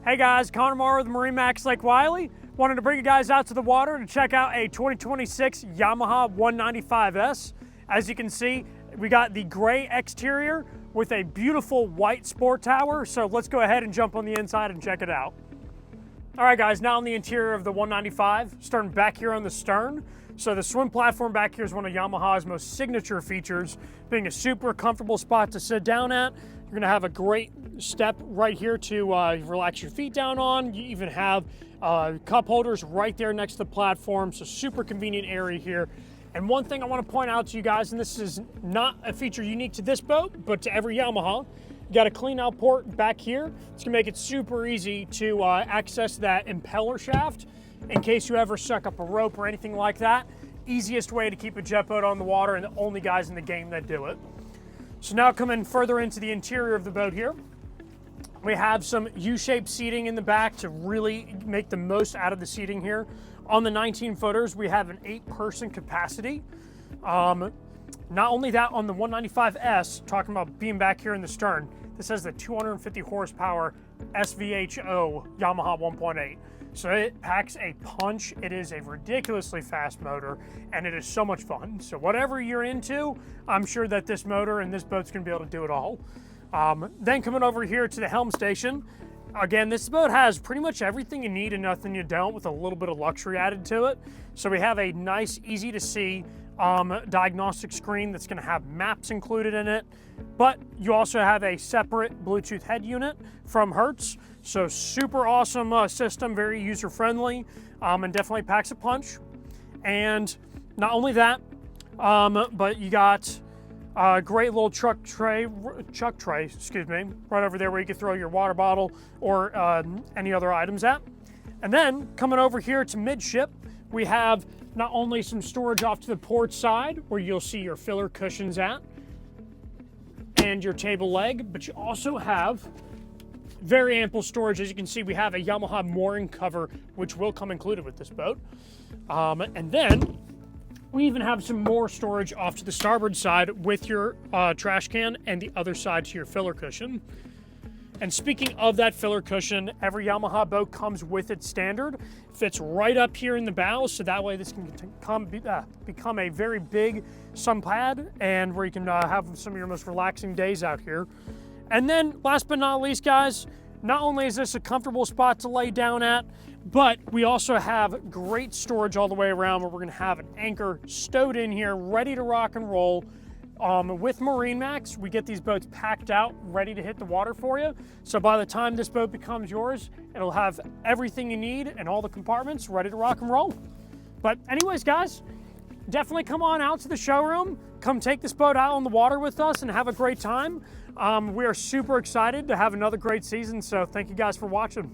Hey guys, Connor Marr with MarineMax Lake Wylie. Wanted to bring you guys out to the water to check out a 2026 Yamaha 195S. As you can see, we got the gray exterior with a beautiful white sport tower. So let's go ahead and jump on the inside and check it out. All right guys, now on the interior of the 195, starting back here on the stern. So the swim platform back here is one of Yamaha's most signature features, being a super comfortable spot to sit down at. You're gonna have a great step right here to relax your feet down on. You even have cup holders right there next to the platform, so super convenient area here. And one thing I want to point out to you guys, and this is not a feature unique to this boat, but to every Yamaha, you got a clean out port back here. It's gonna make it super easy to access that impeller shaft in case you ever suck up a rope or anything like that. Easiest way to keep a jet boat on the water, and the only guys in the game that do it. So now coming further into the interior of the boat here, we have some U-shaped seating in the back to really make the most out of the seating here. On the 19 footers, we have an 8-person capacity. Not only that, on the 195S, talking about being back here in the stern, this has the 250 horsepower SVHO Yamaha 1.8. So it packs a punch. It is a ridiculously fast motor, and it is so much fun. So whatever you're into, I'm sure that this motor and this boat's gonna be able to do it all. Then coming over here to the helm station, again, this boat has pretty much everything you need and nothing you don't, with a little bit of luxury added to it. So we have a nice, easy to see diagnostic screen that's gonna have maps included in it, but you also have a separate Bluetooth head unit from Hertz. So super awesome system, very user-friendly, and definitely packs a punch. And not only that, but you got a great little chuck tray, excuse me, right over there where you can throw your water bottle or any other items at. And then coming over here to midship, we have not only some storage off to the port side where you'll see your filler cushions at and your table leg, but you also have very ample storage. As you can see, we have a Yamaha mooring cover, which will come included with this boat. And then we even have some more storage off to the starboard side with your trash can and the other side to your filler cushion. And speaking of that filler cushion, every Yamaha boat comes with its standard. Fits right up here in the bow, so that way this can become a very big sun pad, and where you can have some of your most relaxing days out here. And then last but not least, guys, not only is this a comfortable spot to lay down at, but we also have great storage all the way around, where we're gonna have an anchor stowed in here, ready to rock and roll. With MarineMax, we get these boats packed out, ready to hit the water for you. So by the time this boat becomes yours, it'll have everything you need and all the compartments ready to rock and roll. But anyways, guys, definitely come on out to the showroom. Come take this boat out on the water with us and have a great time. We are super excited to have another great season, so thank you guys for watching.